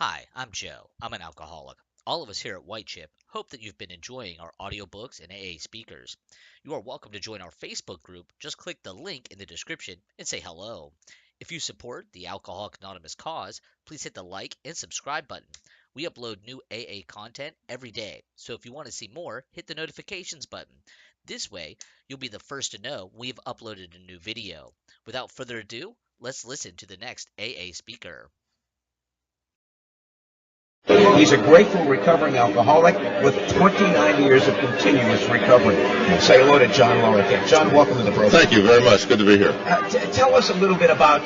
Hi, I'm Joe. I'm an alcoholic. All of us here at White Chip hope that you've been enjoying our audiobooks and AA speakers. You are welcome to join our Facebook group. Just click the link in the description and say hello. If you support the Alcoholic Anonymous cause, please hit the like and subscribe button. We upload new AA content every day, so if you want to see more, hit the notifications button. This way, you'll be the first to know when we've uploaded a new video. Without further ado, let's listen to the next AA speaker. He's a grateful recovering alcoholic with 29 years of continuous recovery. Say hello to John Larroquette. John, welcome to the program. Thank you very much. Good to be here. Tell us a little bit about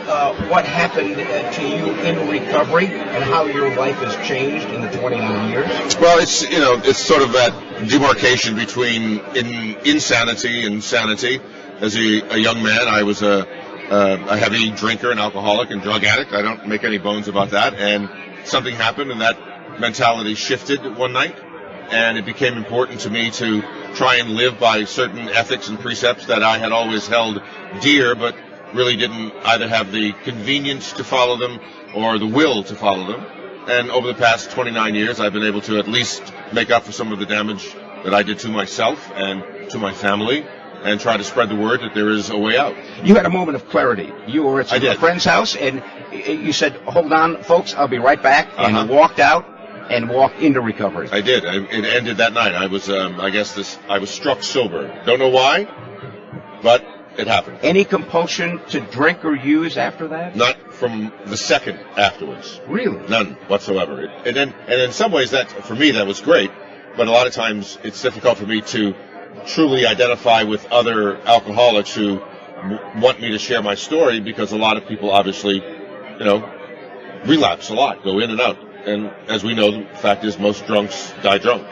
what happened to you in recovery and how your life has changed in the 29 years. Well, it's sort of that demarcation between insanity and sanity. As a young man, I was a heavy drinker, an alcoholic, and drug addict. I don't make any bones about that. And something happened, and that mentality shifted one night, and it became important to me to try and live by certain ethics and precepts that I had always held dear, but really didn't either have the convenience to follow them or the will to follow them. And over the past 29 years, I've been able to at least make up for some of the damage that I did to myself and to my family, and try to spread the word that there is a way out. You had a moment of clarity. You were at a friend's house, and you said, hold on, folks, I'll be right back, and walked out and walked into recovery. I did. It ended that night. I was, I was struck sober. Don't know why, but it happened. Any compulsion to drink or use after that? Not from the second afterwards. Really? None whatsoever. And in some ways, that for me, that was great, but a lot of times it's difficult for me to truly identify with other alcoholics who want me to share my story, because a lot of people obviously, relapse a lot, go in and out. And as we know, the fact is most drunks die drunk.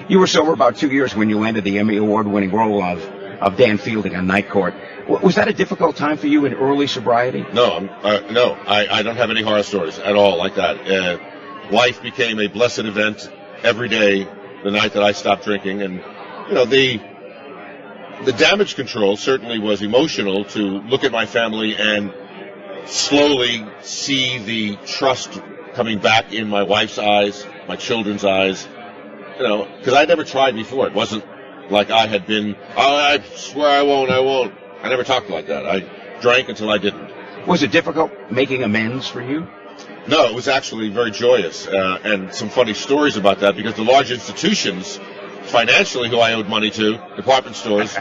You were sober about 2 years when you landed the Emmy Award-winning role of Dan Fielding on Night Court. Was that a difficult time for you in early sobriety? No, I don't have any horror stories at all like that. Life became a blessed event every day the night that I stopped drinking, and the damage control certainly was emotional, to look at my family and slowly see the trust coming back in my wife's eyes, my children's eyes, because I never tried before. It wasn't like I had been, I swear I won't. I never talked like that. I drank until I didn't. Was it difficult making amends for you? No, it was actually very joyous, and some funny stories about that, because the large institutions, financially, who I owed money to, department stores,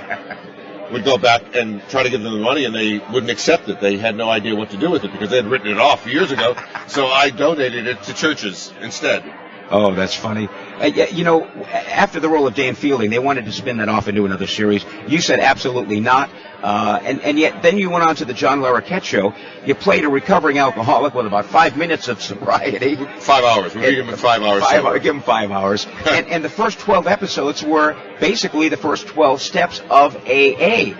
would go back and try to give them the money, and they wouldn't accept it. They had no idea what to do with it, because they had written it off years ago. So I donated it to churches instead. Oh, that's funny. After the role of Dan Fielding, they wanted to spin that off into another series. You said absolutely not. And yet then you went on to the John Larroquette show. You played a recovering alcoholic with about 5 minutes of sobriety. 5 hours. We give him 5 hours. Give him 5 hours. and the first 12 episodes were basically the first 12 steps of AA.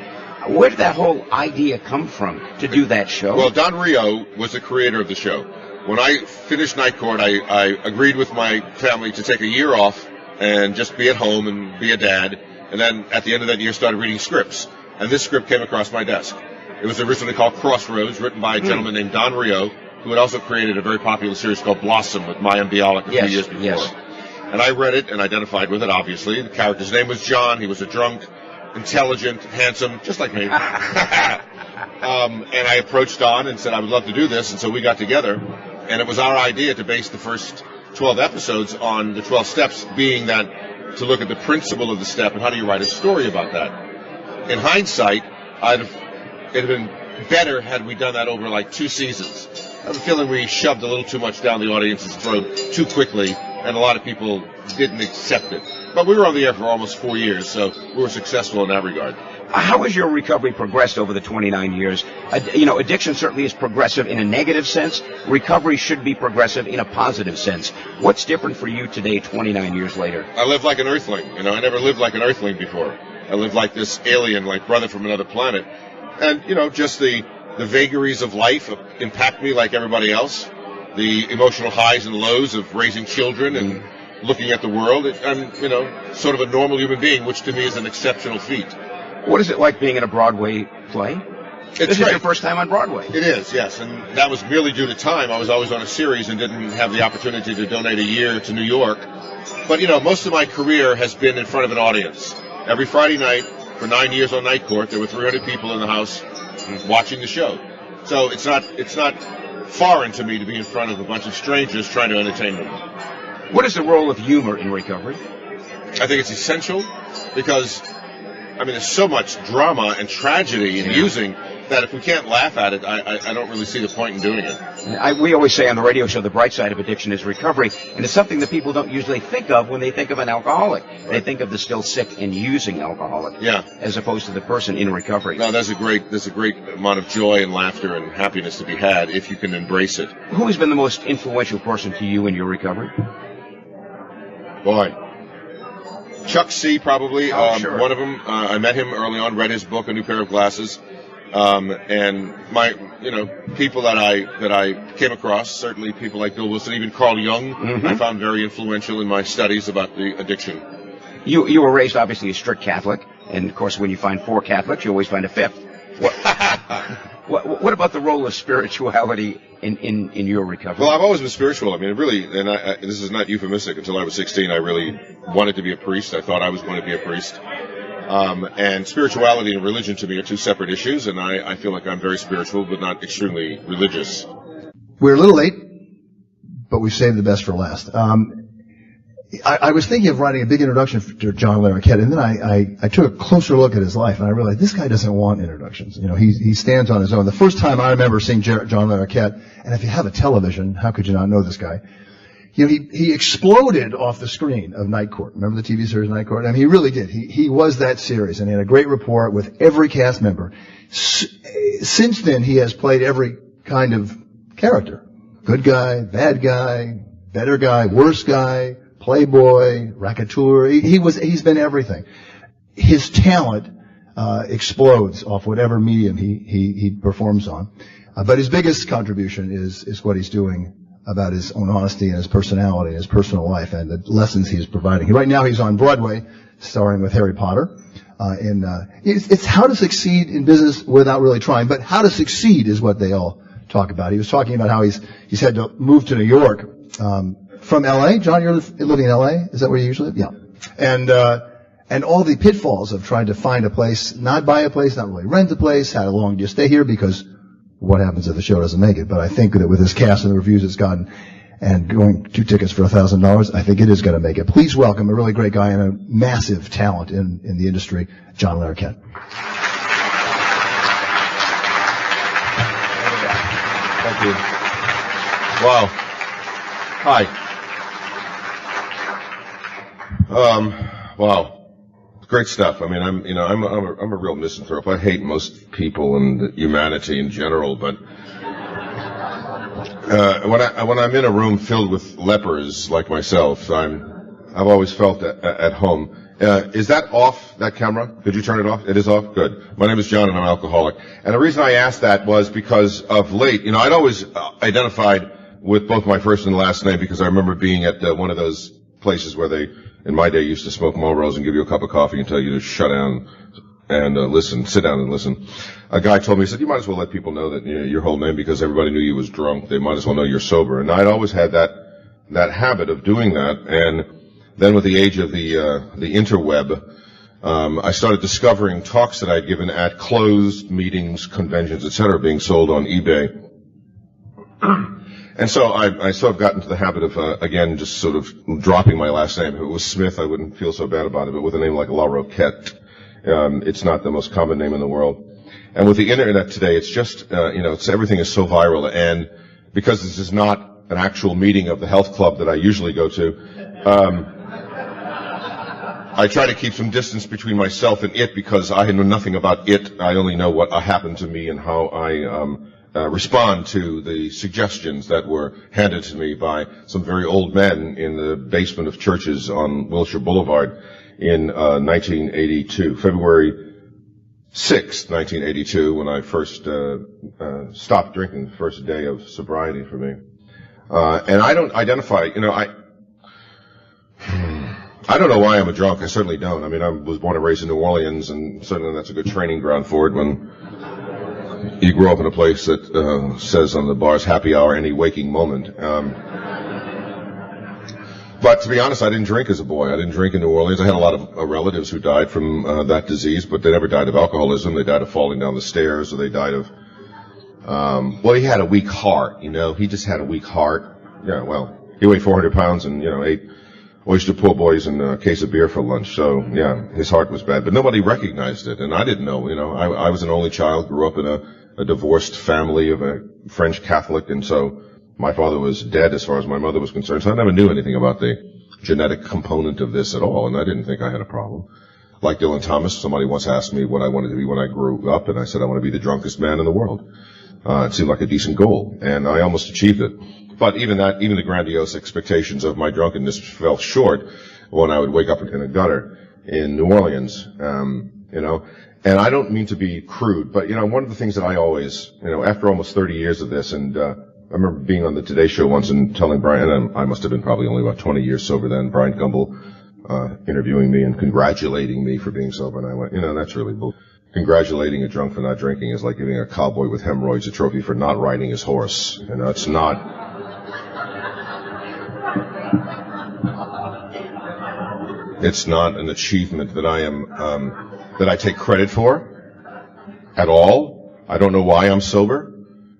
Where did that whole idea come from to do that show? Well, Don Rio was the creator of the show. When I finished Night Court, I agreed with my family to take a year off and just be at home and be a dad. And then at the end of that year, started reading scripts. And this script came across my desk. It was originally called Crossroads, written by a gentleman named Don Rio, who had also created a very popular series called Blossom with Mayim Bialik a few years before. Yes. And I read it and identified with it, obviously. The character's name was John. He was a drunk, intelligent, handsome, just like me. And I approached Don and said I would love to do this, and so we got together. And it was our idea to base the first 12 episodes on the 12 steps, being that to look at the principle of the step and how do you write a story about that. In hindsight, it'd have been better had we done that over like 2 seasons. I have a feeling we shoved a little too much down the audience's throat too quickly, and a lot of people didn't accept it. But we were on the air for almost 4 years, so we were successful in that regard. How has your recovery progressed over the 29 years? Addiction certainly is progressive in a negative sense. Recovery should be progressive in a positive sense. What's different for you today, 29 years later? I live like an earthling. I never lived like an earthling before. I lived like this alien, like brother from another planet. And, just the vagaries of life impact me like everybody else. The emotional highs and lows of raising children and looking at the world. I'm, sort of a normal human being, which to me is an exceptional feat. What is it like being in a Broadway play? This is your first time on Broadway. It is, yes, and that was merely due to time. I was always on a series and didn't have the opportunity to donate a year to New York. But, most of my career has been in front of an audience. Every Friday night, for 9 years on Night Court, there were 300 people in the house watching the show. So it's not foreign to me to be in front of a bunch of strangers trying to entertain them. What is the role of humor in recovery? I think it's essential because, there's so much drama and tragedy in using that if we can't laugh at it, I don't really see the point in doing it. We always say on the radio show the bright side of addiction is recovery, and it's something that people don't usually think of when they think of an alcoholic. They think of the still sick and using alcoholic, as opposed to the person in recovery. No, there's a great amount of joy and laughter and happiness to be had if you can embrace it. Who has been the most influential person to you in your recovery? Boy. Chuck C. probably, sure. One of them. I met him early on, read his book, A New Pair of Glasses. And my, people that I came across, certainly people like Bill Wilson, even Carl Jung, I found very influential in my studies about the addiction. You were raised obviously a strict Catholic, and of course when you find 4 Catholics, you always find a 5th. What about the role of spirituality in your recovery? Well, I've always been spiritual. Really, and this is not euphemistic. Until I was 16, I really wanted to be a priest. I thought I was going to be a priest. And spirituality and religion to me are two separate issues, and I feel like I'm very spiritual, but not extremely religious. We're a little late, but we saved the best for last. I was thinking of writing a big introduction to John Larroquette, and then I took a closer look at his life, and I realized this guy doesn't want introductions. He stands on his own. The first time I remember seeing John Larroquette, and if you have a television, how could you not know this guy? He exploded off the screen of Night Court. Remember the TV series Night Court? He really did. He was that serious, and he had a great rapport with every cast member. Since then, he has played every kind of character. Good guy, bad guy, better guy, worse guy, playboy, racketeur. He's been everything. His talent explodes off whatever medium he performs on. But his biggest contribution is what he's doing about his own honesty and his personality and his personal life and the lessons he's providing. Right now he's on Broadway, starring with Harry Potter. It's how to succeed in business without really trying, but how to succeed is what they all talk about. He was talking about how he's had to move to New York from L.A. John, you're living in L.A.? Is that where you usually live? Yeah. And all the pitfalls of trying to find a place, not buy a place, not really rent a place, how long do you stay here, because what happens if the show doesn't make it? But I think that with his cast and the reviews it's gotten, and going 2 tickets for $1,000, I think it is going to make it. Please welcome a really great guy and a massive talent in the industry, John Larroquette. Thank you. Wow. Hi. Wow. Great stuff. I'm a real misanthrope. I hate most people and humanity in general, but when I'm in a room filled with lepers like myself, I've always felt at home. Is that off, that camera? Could you turn it off? It is off? Good. My name is John and I'm an alcoholic. And the reason I asked that was because of late, I'd always identified with both my first and last name because I remember being at one of those places where they, in my day, used to smoke Marlboros and give you a cup of coffee and tell you to shut down and listen, sit down and listen. A guy told me, he said, you might as well let people know that your whole name because everybody knew you was drunk. They might as well know you're sober. And I'd always had that habit of doing that. And then with the age of the interweb, I started discovering talks that I'd given at closed meetings, conventions, etc., being sold on eBay. And so I sort of got into the habit of, again, just sort of dropping my last name. If it was Smith, I wouldn't feel so bad about it, but with a name like Larroquette, it's not the most common name in the world. And with the internet today, it's just, everything is so viral. And because this is not an actual meeting of the health club that I usually go to, I try to keep some distance between myself and it because I know nothing about it. I only know what happened to me and how I respond to the suggestions that were handed to me by some very old men in the basement of churches on Wilshire Boulevard in 1982, February 6th, 1982, when I first stopped drinking, the first day of sobriety for me. And I don't identify, I don't know why I'm a drunk. I certainly don't. I was born and raised in New Orleans, and certainly that's a good training ground for it when you grow up in a place that says on the bars, happy hour, any waking moment. But to be honest, I didn't drink as a boy. I didn't drink in New Orleans. I had a lot of relatives who died from that disease, but they never died of alcoholism. They died of falling down the stairs, or they died of, well, he had a weak heart, you know. He just had a weak heart. Yeah, well, he weighed 400 pounds and, you know, ate oyster po' boys and a case of beer for lunch. So, yeah, his heart was bad. But nobody recognized it, and I didn't know, you know. I was an only child, grew up in a divorced family of a French Catholic, and so my father was dead as far as my mother was concerned, so I never knew anything about the genetic component of this at all, and I didn't think I had a problem. Like Dylan Thomas, somebody once asked me what I wanted to be when I grew up, and I said I want to be the drunkest man in the world. It seemed like a decent goal, and I almost achieved it. But even the grandiose expectations of my drunkenness fell short when I would wake up in a gutter in New Orleans, you know. And I don't mean to be crude, but, you know, one of the things that I always, you know, after almost 30 years of this, and I remember being on the Today Show once and telling Brian, and I must have been probably only about 20 years sober then, Brian Gumbel interviewing me and congratulating me for being sober, and I went, you know, that's really bull. Congratulating a drunk for not drinking is like giving a cowboy with hemorrhoids a trophy for not riding his horse. You know, it's not. It's not an achievement that I am, that I take credit for at all. I don't know why I'm sober.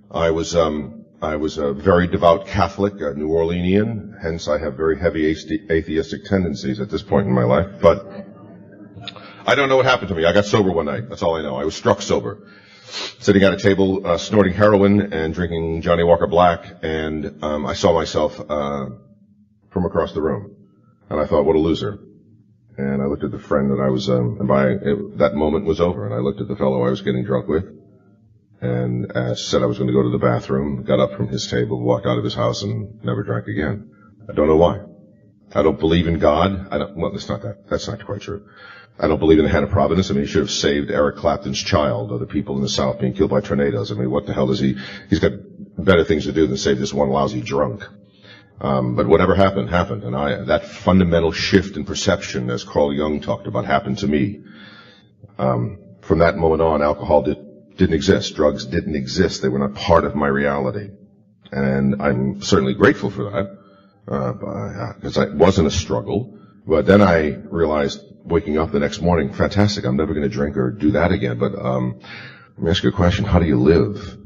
I was a very devout Catholic, a New Orleanian, hence I have very heavy atheistic tendencies at this point in my life, but I don't know what happened to me. I got sober one night. That's all I know. I was struck sober. Sitting at a table, snorting heroin and drinking Johnny Walker Black, and I saw myself from across the room. And I thought, what a loser. And I looked at the friend that I was, that moment was over, and I looked at the fellow I was getting drunk with, and said I was going to go to the bathroom, got up from his table, walked out of his house, and never drank again. I don't know why. I don't believe in God. Well, that's not quite true. I don't believe in the hand of providence. I mean, he should have saved Eric Clapton's child or the people in the South being killed by tornadoes. I mean, what the hell does he's got better things to do than save this one lousy drunk. But whatever happened, and that fundamental shift in perception, as Carl Jung talked about, happened to me. From that moment on, alcohol didn't exist. Drugs didn't exist. They were not part of my reality. And I'm certainly grateful for that, because it wasn't a struggle. But then I realized, waking up the next morning, fantastic, I'm never going to drink or do that again. But let me ask you a question. How do you live?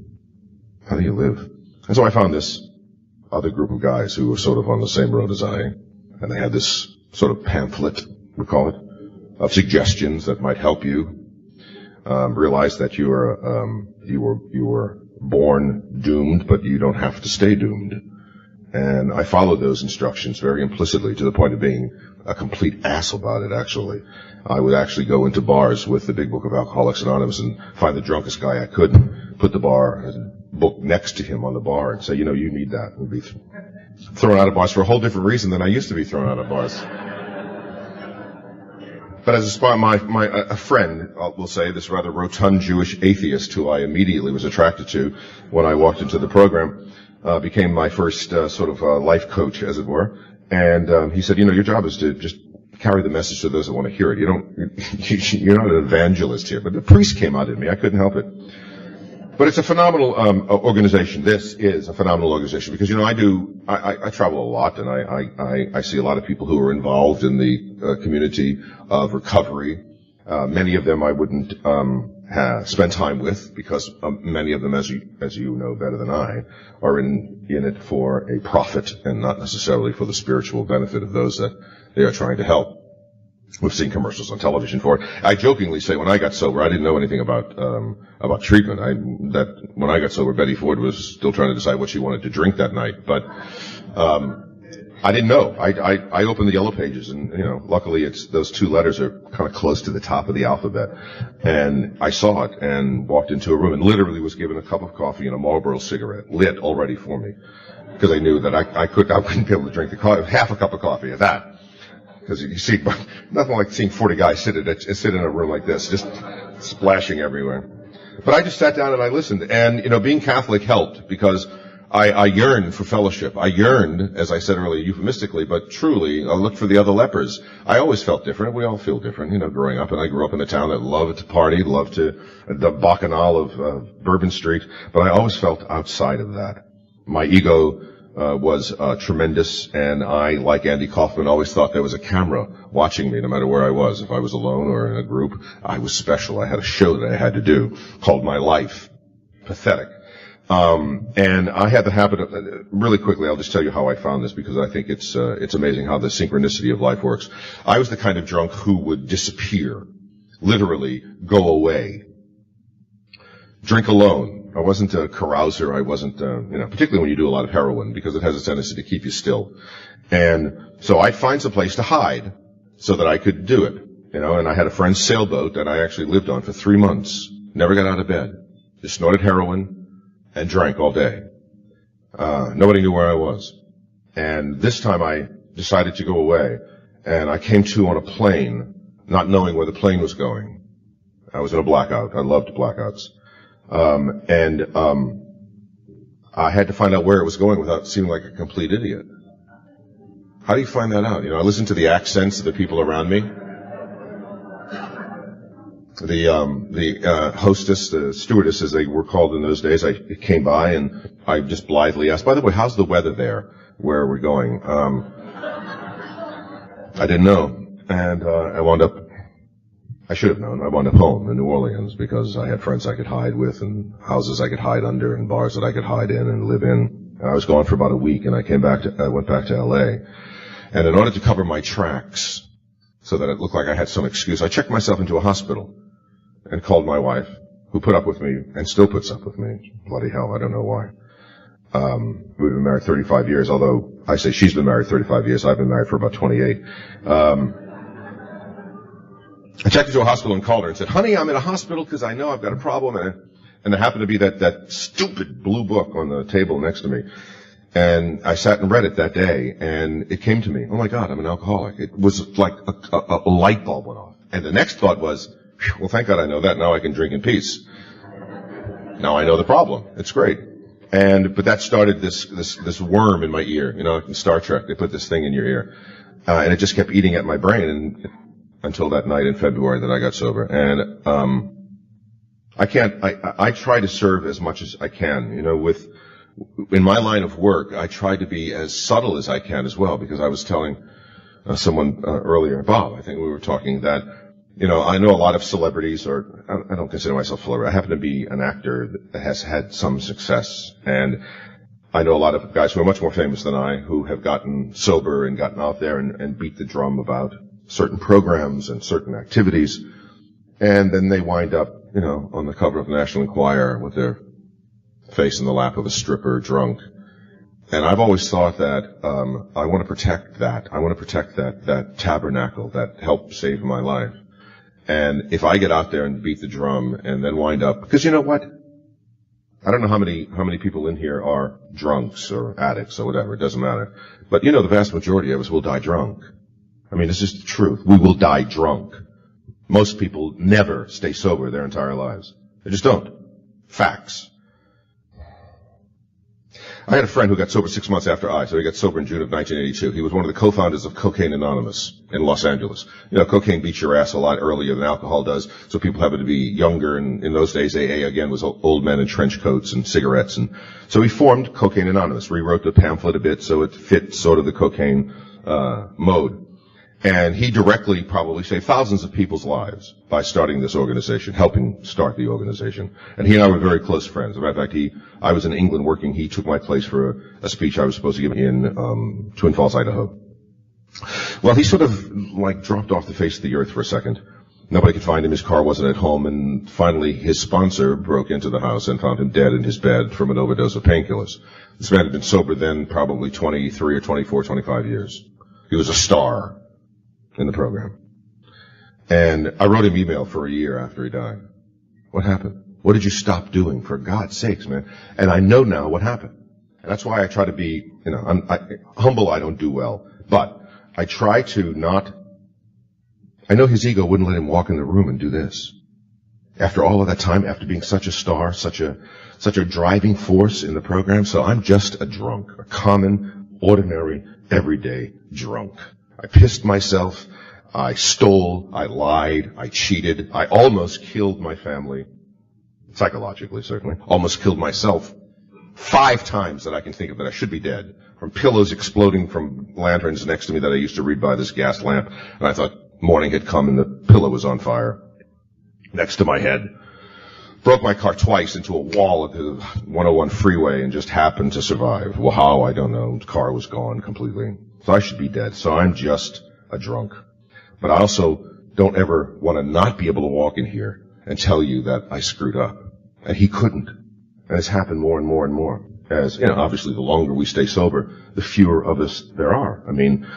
How do you live? And so I found this other group of guys who were sort of on the same road as I, and they had this sort of pamphlet, we call it, of suggestions that might help you realize that you were born doomed, but you don't have to stay doomed. And I followed those instructions very implicitly, to the point of being a complete ass about it, actually. I would actually go into bars with the Big Book of Alcoholics Anonymous and find the drunkest guy I could, and put the book next to him on the bar and say, you know, you need that. And be thrown out of bars for a whole different reason than I used to be thrown out of bars. But as a friend, we'll say, this rather rotund Jewish atheist who I immediately was attracted to when I walked into the program, became my first sort of life coach, as it were. And he said, you know, your job is to just carry the message to those that want to hear it. You're not an evangelist here. But the priest came out in me. I couldn't help it. But it's a phenomenal organization. This is a phenomenal organization because, you know, I travel a lot, and I see a lot of people who are involved in the community of recovery. Many of them I wouldn't spend time with, because many of them, as you know better than I, are in it for a profit and not necessarily for the spiritual benefit of those that they are trying to help. We've seen commercials on television for it. I jokingly say, when I got sober, I didn't know anything about treatment. That when I got sober, Betty Ford was still trying to decide what she wanted to drink that night. But I didn't know. I opened the Yellow Pages, and, you know, luckily those two letters are kind of close to the top of the alphabet. And I saw it and walked into a room and literally was given a cup of coffee and a Marlboro cigarette, lit already for me, because I knew that I couldn't be able to drink the coffee, half a cup of coffee at that. Because you see, nothing like seeing 40 guys sit in a room like this, just splashing everywhere. But I just sat down and I listened. And, you know, being Catholic helped, because I yearned for fellowship. I yearned, as I said earlier, euphemistically, but truly, I looked for the other lepers. I always felt different. We all feel different, growing up. And I grew up in a town that loved to party, loved the bacchanal of Bourbon Street. But I always felt outside of that. My ego was tremendous, and I, like Andy Kaufman, always thought there was a camera watching me no matter where I was. If I was alone or in a group, I was special. I had a show that I had to do called My Life. Pathetic. And I had the habit of, really quickly, I'll just tell you how I found this, because I think it's amazing how the synchronicity of life works. I was the kind of drunk who would disappear, literally go away, drink alone. I wasn't a carouser. I wasn't, particularly when you do a lot of heroin, because it has a tendency to keep you still. And so I'd find some place to hide so that I could do it, and I had a friend's sailboat that I actually lived on for 3 months. Never got out of bed. Just snorted heroin and drank all day. Nobody knew where I was. And this time I decided to go away, and I came to on a plane, not knowing where the plane was going. I was in a blackout. I loved blackouts. I had to find out where it was going without seeming like a complete idiot. How do you find that out? I listened to the accents of the people around me. The hostess, the stewardess, as they were called in those days, I came by and I just blithely asked, by the way, how's the weather there where we're going? I didn't know. And I should have known. I wound up home in New Orleans because I had friends I could hide with and houses I could hide under and bars that I could hide in and live in. And I was gone for about a week, and I went back to LA. And in order to cover my tracks, so that it looked like I had some excuse, I checked myself into a hospital and called my wife, who put up with me and still puts up with me. Bloody hell, I don't know why. We've been married 35 years, although I say she's been married 35 years. I've been married for about 28. I checked into a hospital and called her and said, honey, I'm in a hospital because I know I've got a problem. And there happened to be that stupid blue book on the table next to me. And I sat and read it that day, and it came to me, oh my God, I'm an alcoholic. It was like a light bulb went off. And the next thought was, well, thank God I know that. Now I can drink in peace. Now I know the problem. It's great. But that started this worm in my ear. Like in Star Trek, they put this thing in your ear. And it just kept eating at my brain until that night in February that I got sober. And, I try to serve as much as I can, in my line of work, I try to be as subtle as I can as well, because I was telling someone earlier, Bob, I think we were talking that, I know a lot of celebrities, or I don't consider myself a celebrity. I happen to be an actor that has had some success, and I know a lot of guys who are much more famous than I who have gotten sober and gotten out there and beat the drum about certain programs and certain activities, and then they wind up, on the cover of the National Enquirer with their face in the lap of a stripper, drunk. And I've always thought that I want to protect that. I want to protect that tabernacle that helped save my life. And if I get out there and beat the drum and then wind up, because you know what? I don't know how many people in here are drunks or addicts or whatever. It doesn't matter. But the vast majority of us will die drunk. I mean, it's just the truth. We will die drunk. Most people never stay sober their entire lives. They just don't. Facts. I had a friend who got sober 6 months after so he got sober in June of 1982. He was one of the co-founders of Cocaine Anonymous in Los Angeles. Cocaine beats your ass a lot earlier than alcohol does, so people happen to be younger, and in those days AA, again, was old men in trench coats and cigarettes. And so he formed Cocaine Anonymous, rewrote the pamphlet a bit so it fit sort of the cocaine mode. And he directly probably saved thousands of people's lives by starting this organization, helping start the organization. And he and I were very close friends. As a matter of fact, I was in England working. He took my place for a speech I was supposed to give in Twin Falls, Idaho. Well, he sort of dropped off the face of the earth for a second. Nobody could find him. His car wasn't at home. And finally, his sponsor broke into the house and found him dead in his bed from an overdose of painkillers. This man had been sober then probably 23 or 24, 25 years. He was a star in the program. And I wrote him email for a year after he died. What happened? What did you stop doing, for God's sakes, man? And I know now what happened. And that's why I try to be, humble I don't do well. But I try to not, I know his ego wouldn't let him walk in the room and do this. After all of that time, after being such a star, such a driving force in the program. So I'm just a drunk, a common, ordinary, everyday drunk. I pissed myself. I stole. I lied. I cheated. I almost killed my family. Psychologically, certainly. Almost killed myself 5 times that I can think of that I should be dead. From pillows exploding from lanterns next to me that I used to read by this gas lamp. And I thought morning had come and the pillow was on fire next to my head. Broke my car twice into a wall at the 101 freeway and just happened to survive. Well, how? I don't know. The car was gone completely. So I should be dead. So I'm just a drunk. But I also don't ever want to not be able to walk in here and tell you that I screwed up. And he couldn't. And it's happened more and more and more. As, obviously the longer we stay sober, the fewer of us there are. I mean,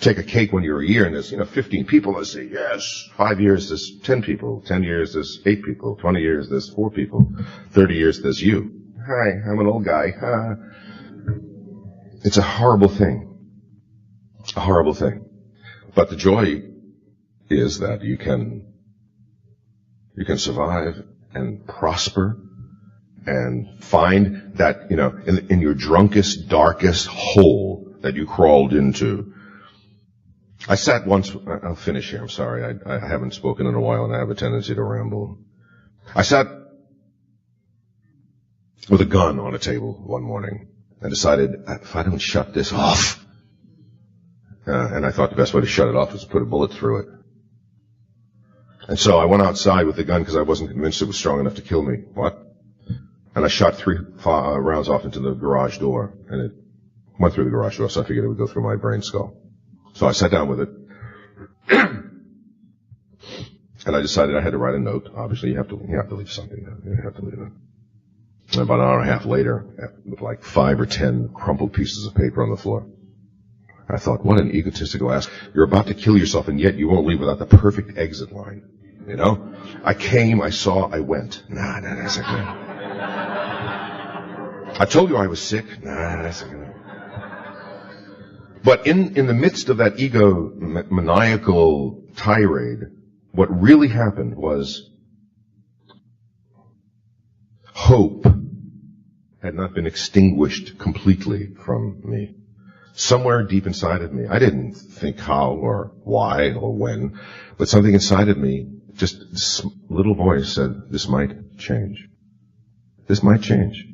take a cake when you're a year and there's, 15 people that say, yes. 5 years, there's 10 people. 10 years, there's 8 people. 20 years, there's 4 people. 30 years, there's you. Hi, I'm an old guy. It's a horrible thing. A horrible thing. But the joy is that you can survive and prosper and find that, in your drunkest, darkest hole that you crawled into. I sat once, I'll finish here, I'm sorry, I haven't spoken in a while and I have a tendency to ramble. I sat with a gun on a table one morning and decided, if I don't shut this off, and I thought the best way to shut it off was to put a bullet through it. And so I went outside with the gun because I wasn't convinced it was strong enough to kill me. What? And I shot 3 rounds off into the garage door, and it went through the garage door, so I figured it would go through my brain skull. So I sat down with it, and I decided I had to write a note. Obviously, you have to leave something. You have to leave it. And about an hour and a half later, with like 5 or 10 crumpled pieces of paper on the floor, I thought, what an egotistical ass. You're about to kill yourself, and yet you won't leave without the perfect exit line. I came, I saw, I went. Nah, that's okay. I told you I was sick. Nah, that's okay. But in the midst of that maniacal tirade, what really happened was hope had not been extinguished completely from me. Somewhere deep inside of me, I didn't think how or why or when, but something inside of me, just this little voice said, this might change. This might change.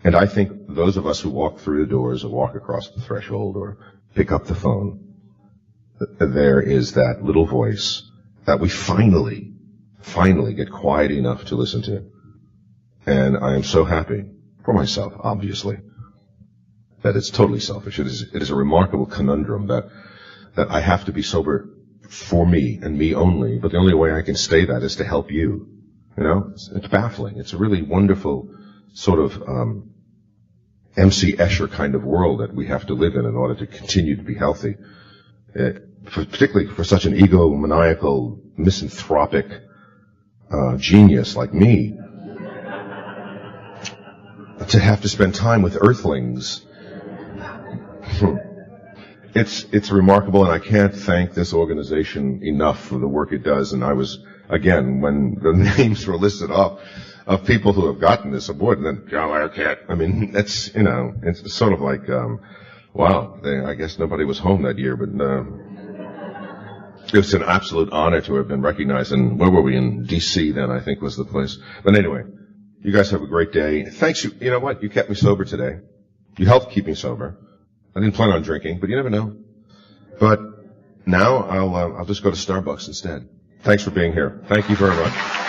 And I think those of us who walk through the doors or walk across the threshold or pick up the phone, there is that little voice that we finally get quiet enough to listen to. And I am so happy for myself, obviously, that it's totally selfish. It is a remarkable conundrum that I have to be sober for me and me only, but the only way I can stay that is to help you. It's baffling. It's a really wonderful sort of M.C. Escher kind of world that we have to live in order to continue to be healthy. Particularly for such an egomaniacal, misanthropic genius like me, to have to spend time with earthlings. It's remarkable, and I can't thank this organization enough for the work it does. And I was, again, when the names were listed off of people who have gotten this aboard, and then John Larroquette, I mean, that's, it's sort of like, wow, I guess nobody was home that year, but it's an absolute honor to have been recognized. And where were we? In D.C. then, I think, was the place. But anyway, you guys have a great day. Thanks. You know what? You kept me sober today. You helped keep me sober. I didn't plan on drinking, but you never know. But now I'll just go to Starbucks instead. Thanks for being here. Thank you very much.